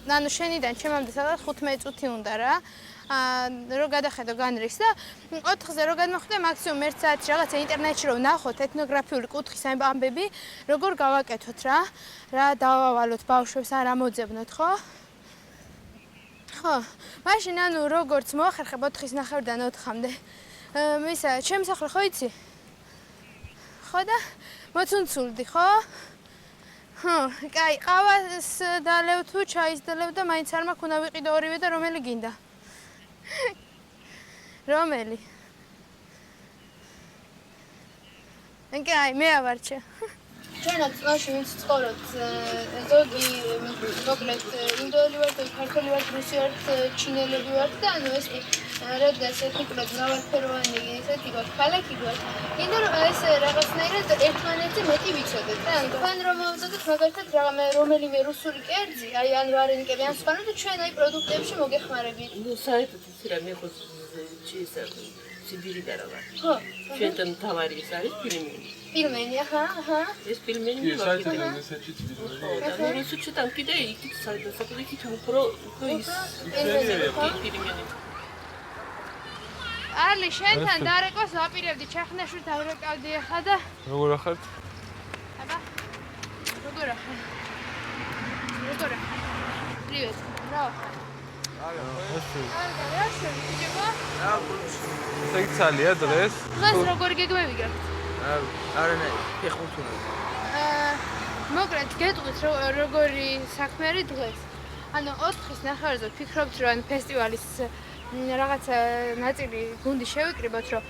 ანუ შენიდან ჩემამდე სადღაც 15 წუთი უნდა რა. რო გადახედო განრის და 4-ზე რო გადმოხვიდე მაქსიმუმ 1 საათში რაღაცა ინტერნეტში რომ ნახოთ ეთნოგრაფიული კუთხის ამბები, როგორ გავაკეთოთ რა დავავალოთ ბავშვებს ან რა მოძებნოთ, ხო? ხო, მაშინ ანუ როგორც მოახერხებ 4:30-დან 4-მდე. მისა, ჩემი სახლი ხო იცი? ხო და მოცუნცულდი, ხო? ხო, კაი, ყავას დალევ თუ ჩაის დალევ და მაინც არ მაქვს უნდა ვიყიდო ორივე და რომელი გინდა? რომელი? კაი, მე ავარჩე. ჩვენაც წლაში ვინც ცხოვრობთ, ზოგი მოკლედ ინდოელი ვართ, ქართველი ვართ, რუსი ვართ, ჩინელები ვართ და ანუ ეს კი რადგანაც ეთნიკურად მრავალფეროვანი ესეთი გვაქვს, ქალაქი გვაქვს, კიდევ რომ ეს რაღაცნაირად ერთმანეთზე მეტი ვიცოდეთ და ანუ თქვენ რომ მოვუწოდეთ მაგალითად რომელიმე რუსული კერძი, აი ან ვარენიკები ან სხვა და ჩვენ აი პროდუქტებში მოგეხმარებით. ну საერთოდ ისი რა მე ხო ჩისა სიბირიდან რა ვარ. ხო. ჩვენთან თავარი ეს არის ფილმი. Pilmeni, aha. ეს ფილმენი საერთოდ ესეჩიც ვიდეო. და რუსეთიდან კიდე იქით საერთოდ იქით უფრო ის ფილმენი. ალი, შენთან დარეკოს ვაპირებდი, ჩახნაშვით დავრეკავდი ახლა და როგორ ახართ? აბა. როგორ ახარ? Привет. Браво. რა შეიძლება? სექცალია დღეს. დღეს როგორ გეგმები გაქვთ? არა, ფეხბურთული. მოკლედ გეტყვით როგორი საქმე არის დღეს. ანუ 4-ის ნახევარზე ვფიქრობთ რომ ფესტივალის რაღაც ნაწილი გუნდი შევიკრიბოთ რომ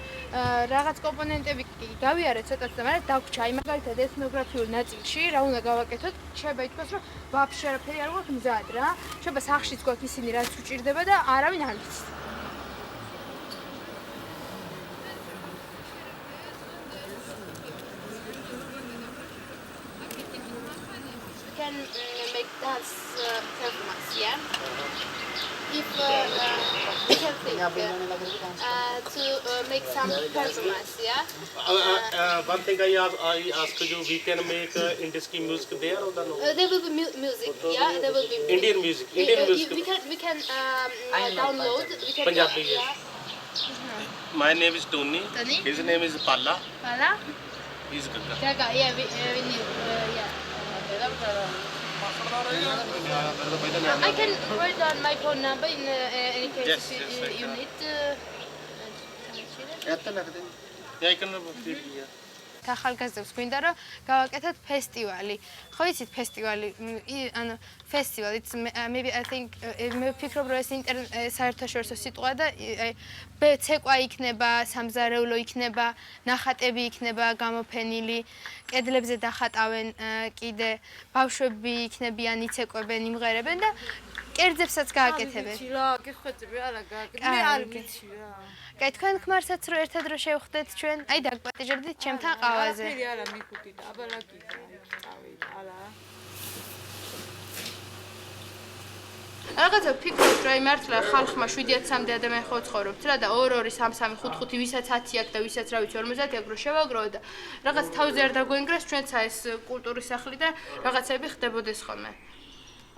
რაღაც კომპონენტები გავიარეთ ცოტაც და მაგრამ დაგვრჩა აი მაგალითად ეთნოგრაფიულ ნაწილში რა უნდა გავაკეთოთ შეიძლება ითქვას რომ ვაფშე არაფერი არ გვაქვს მზად რა შეიძლება სახლშიც გვაქვს ისინი რაც უჭირდება და არავინ არ ვიცით can make dance performance, yeah? If we can think to make some performance, yeah? One thing I ask you, we can make Indian music there or no? There will be music, yeah? There will be Indian music. Indian music. We can download. We can Punjabi, yes. My name is Tony. Tony? His name is Palla. Pala? He's Gaga. Gaga, yeah, we knew, yeah. I can write down my phone number in any case you need. Yeah, I can read here. ახალგაზრდებს გვინდა რომ გავაკეთოთ ფესტივალი. ხო იცით ფესტივალი, ანუ ფესტივალი, maybe I think მე ვფიქრობ რომ ეს საერთაშორისო სიტყვა და ცეკვა იქნება, სამზარეულო იქნება, ნახატები იქნება გამოფენილი, კედლებზე დახატავენ კიდე ბავშვები იქნებიან, იცეკვებენ, იმღერებენ და კერძებსაც გააკეთებენ. ვიცი რა, გეხვეწები არა გააკეთე. მე არ ვიცი რა. კაი, თქვენ ქმარსაც რო ერთად რო შევხვდეთ ჩვენ, აი დაგპატიჟებდით ჩემთან ყავაზე. არაფერი არა მიხუტით, აბა რა გიქნა, წავით, არა. რაღაცა ვფიქრობთ, რომ აი მართლა ხალხმა 7-3 ადამიანი ხო ცხოვრობთ რა და 2-2, 3-3, 5-5, ვისაც 10 აქვს და ვისაც რა ვიცი 50 აქვს რო შევაგროვოთ და რაღაც თავზე არ დაგვენგრეს ჩვენცა ეს კულტურის სახლი და რაღაცები ხდებოდეს ხოლმე.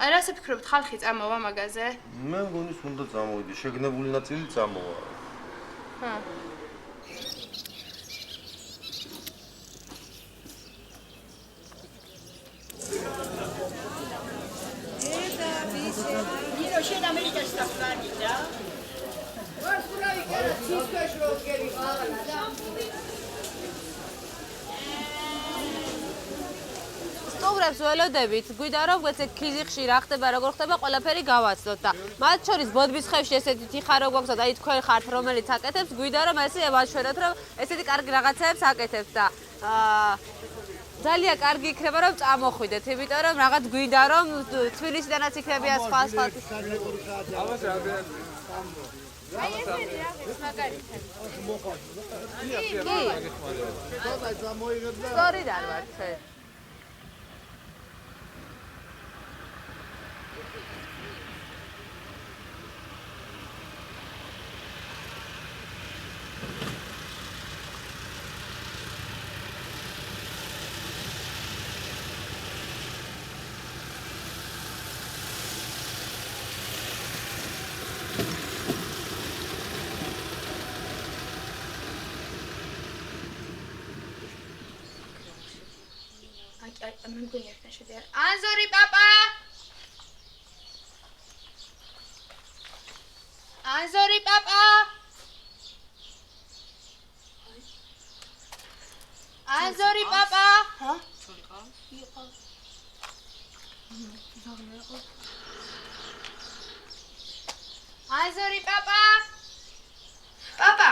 აი რას ვფიქრობთ, ხალხი წამოვა მაგაზე? მე მგონი უნდა წამოვიდეს, შეგნებული ნაწილი წამოვა. ჰა. Nino, c'è da America sta planeta. Guarda, che ci scascio che vi fa la სტუმრებს ველოდებით, გვიდა რომ გვეცე ქიზიხში რა ხდება, როგორ ხდება, ყველაფერი გავაცნოთ და მათ შორის ბოდბის ხევში ესეთი თიხარო გვაქვს და აი თქვენ ხართ რომელიც აკეთებს, გვიდა რომ ესე ვაჩვენოთ რომ ესეთი კარგი რაღაცებს აკეთებს და ძალიან კარგი იქნება რომ წამოხვიდეთ, იმიტომ რომ რაღაც გვიდა რომ თბილისიდანაც იქნებიან სხვა ამას რამდენად აი ესეთი რაღაც მაგალითად. სწორიდან ვარ ჩვენ. აი მე მგონი ერთად შედიარ. ანზორი პაპა! ანზორი პაპა! ანზორი პაპა! ჰა? ჩოლიყა? იყო. ანზორი პაპა! პაპა!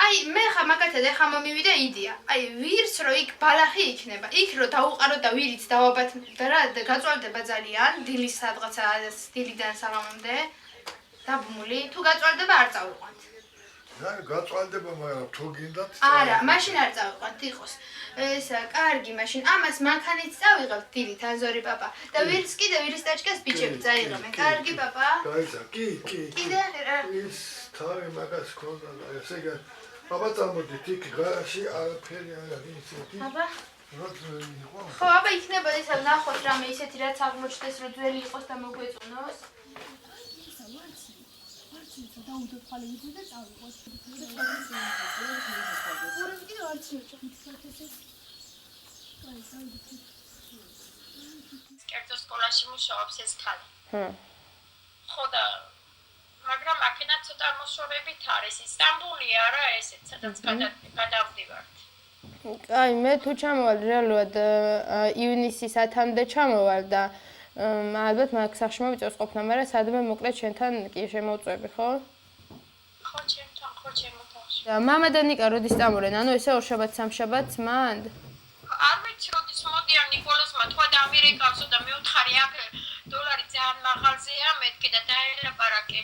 აი მე ხა მაგათად ეხა მომივიდა იდეა. აი ვირს რო იქ ბალახი იქნება. იქ რო დაუყარო და ვირიც დავაბათ და რა გაწვალდება ძალიან დილის სადღაცა დილიდან საღამომდე. დაბმული თუ გაწვალდება არ წავიყვანთ. რა გაწვალდება მაგრამ თუ გინდათ არა, მაშინ არ წავიყვანთ იყოს. ესა კარგი მაშინ ამას მანქანით წავიღებთ დილით ანზორი პაპა და ვირს კიდე ვირის ტაჭკას ბიჭები წაიღებენ. კარგი პაპა? გაიცა, კი. კიდე ის თავი მაგას ქონდა და ესე იგი პაპა წამოდით იქ გარაში არაფერი არ არის ისეთი. აბა როძველი იყო. ხო, აბა იქნება ისა ნახოთ რამე ისეთი რაც აღმოჩნდეს რომ ძველი იყოს და მოგვეწონოს. კერძო სკოლაში მუშაობს ეს ხალი. ხო და მაგრამ აქედან ცოტა მოშორებით არის. ისტანბული არა ესეც, სადაც გადავდივართ. აი მე თუ ჩამოვალ რეალურად ივნისის 10-მდე ჩამოვალ და ალბათ მაგ სახში მოვიწევს ყოფნა, მაგრამ სადმე მოკლედ შენთან კი შემოვწვევი, ხო? ხო, ჩემთან, ხო, ჩემოთახში. და მამა და ნიკა როდის წამორენ? ანუ ესე ორშაბათ სამშაბათს მანდ? არ ვიცი როდის მოდიან ნიკოლოზმა თქვა და ამერიკავსო და მეუთხარი აქ დოლარი ძალიან მაღალზეა, მეთქი და დაელაპარაკე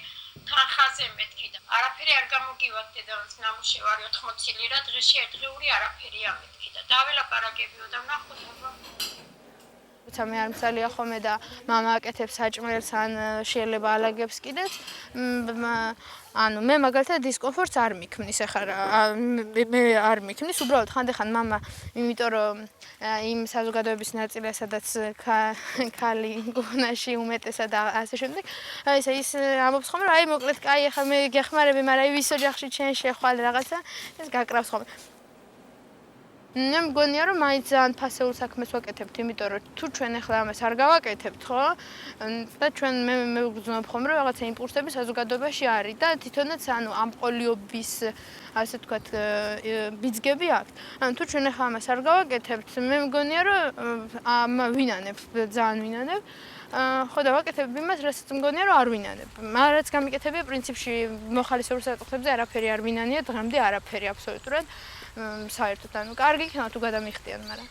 თანხაზე მეთქი და არაფერი არ გამოგივათ დედამს ნამუშევარი 80 ლირა დღეში ერთღიური არაფერია მეთქი და დაველაპარაკებიო და ვნახოთ აბა. როცა მე არ მცალია ხოლმე და მამა აკეთებს საჭმელს ან შეიძლება ალაგებს კიდეც ანუ მე მაგალითად დისკომფორტს არ მიქმნის ახლა მე არ მიქმნის უბრალოდ ხანდახან მამა იმიტომ რომ იმ საზოგადოების ნაწილია სადაც ქალი გუნაში უმეტესად და ასე შემდეგ ესე ის ამბობს ხოლმე რომ აი მოკლედ კაი ახლა მე გეხმარები მაგრამ ის ოჯახში ჩვენ შეხვალ რაღაცა ეს გაკრავს ხოლმე მე მგონია რომ მაინც ძალიან ფასეულ საქმეს ვაკეთებთ, იმიტომ რომ თუ ჩვენ ახლა ამას არ გავაკეთებთ, ხო? და ჩვენ მე ვგრძნობ ხომ რომ რაღაცა იმპულსები საზოგადოებაში არის და თვითონაც ანუ ამ პოლიობის ასე ვთქვათ ბიძგები აქვს. ანუ თუ ჩვენ ახლა ამას არ გავაკეთებთ, მე მგონია რომ ამ ვინანებ, ძალიან ვინანებ. ხო და ვაკეთებ იმას, რასაც მგონია რომ არ ვინანებ. რაც გამიკეთებია პრინციპში მოხალისეულ საკითხებზე არაფერი არ ვინანია, დღემდე არაფერი აბსოლუტურად. საერთოდ ანუ კარგი იქნება თუ გადამიხდიან, მაგრამ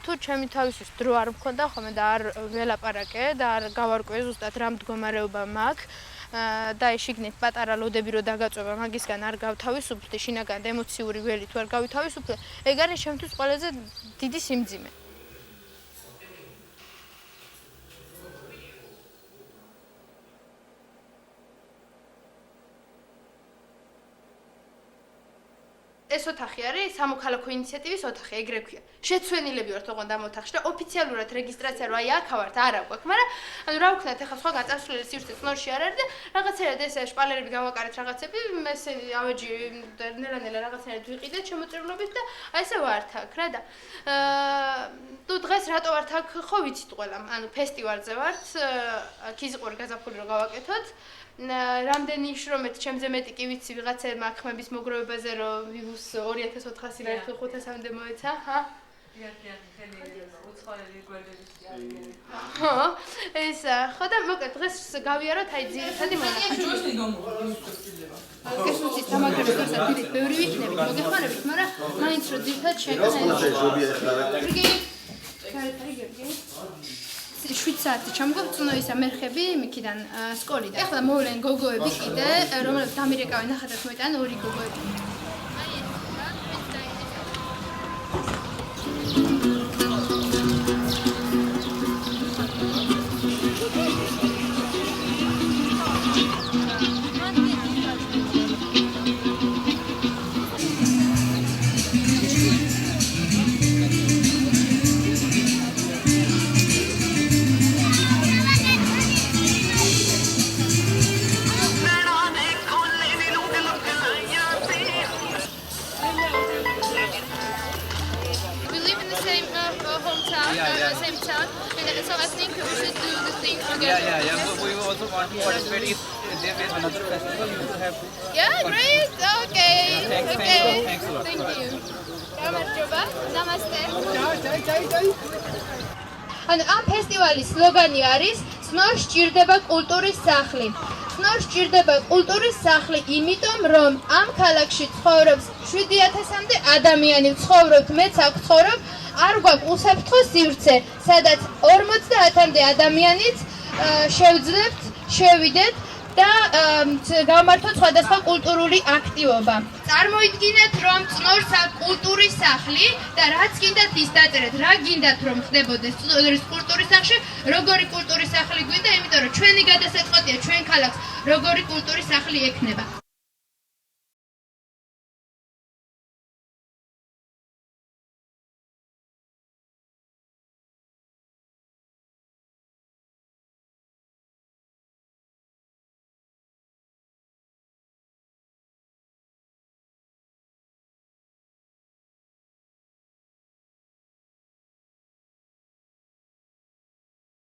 თუ ჩემი თავისთვის დრო არ მქონდა ხოლმე და არ ველაპარაკე და არ გავარკვიე ზუსტად რა მდგომარეობა მაქვს და ეს შიგნით პატარა ლოდები რო დაგაწובה მაგისგან არ გავთავისუფლდი შინაგან ემოციური ველი თუ არ გავითავისუფლე ეგ არის ჩემთვის ყველაზე დიდი სიმძიმე ეს ოთახი არის სამოქალაქო ინიციატივის ოთახი, ეგრე ქვია. შეცვენილები ვართ ოღონდ ამ ოთახში და ოფიციალურად რეგისტრაცია რა აი აქ ვართ, არა გვაქვს, მაგრამ ანუ რა ვქნათ ახლა სხვა გაწასვლელი სივრცე წნორში არ არის და რაღაცერად ეს შპალერები გავაკარეთ რაღაცები, ესე ავეჯი ნელა რაღაცერად ვიყიდეთ შემოწირულობით და აი ესე ვართ აქ რა და თუ დღეს რატო ვართ აქ ხო ვიცით ყველამ, ანუ ფესტივალზე ვართ, ქიზიყური გაზაფხული რო გავაკეთოთ რამდენი შრომეთ ჩემზე მეტი კი ვიცი ვიღაცებმა ხმების მოგროვებაზე რომ ვიუს 2400 რა 1500-მდე მოეცა, ჰა? იარდიანი ხელი უცხოელი გვერდების იარდიანი. ხო, ეს ხო და მოკლედ დღეს გავიაროთ აი ძირითადი მონახაზი. ჯოსნი გამოვიდა. ეს უცით დამაგრებს გასა დილით ბევრი ვიქნებით, მოგეხმარებით, მაგრამ მაინც რომ ძირითად შეგეხმარებით. გერგი. 7 საათი ჩამოვწუნო ისა მერხები მიქიდან სკოლიდან. ეხლა მოვლენ გოგოები კიდე, რომლებიც ამერიკავენ ახადაც მოიტანენ ორი გოგოები. same town. And so I think we should do the thing together. Yeah. We also want to participate if there is another festival. You will have to. Yeah, great. Okay. Thanks a lot. Thank you. გამარჯობა. Namaste. ანუ ამ ფესტივალის სლოგანი არის "ცნორს სჭირდება კულტურის სახლი". ცნორს სჭირდება კულტურის სახლი, იმიტომ რომ ამ ქალაქში ცხოვრობს 7000-მდე ადამიანი, ცხოვრობთ, მეც აქ ცხოვრობ, არ გვაქვს უსაფრთხო სივრცე, სადაც 50-მდე ადამიანიც შევძლებთ, შევიდეთ და გამართოთ სხვადასხვა კულტურული აქტივობა. წარმოიდგინეთ, რომ წნორს აქვს კულტურის სახლი და რაც გინდათ ის დაწერეთ, რა გინდათ რომ ხდებოდეს წნორის კულტურის სახლში, როგორი კულტურის სახლი გვინდა, იმიტომ რომ ჩვენი გადასაწყვეტია ჩვენ ქალაქს, როგორი კულტურის სახლი ექნება.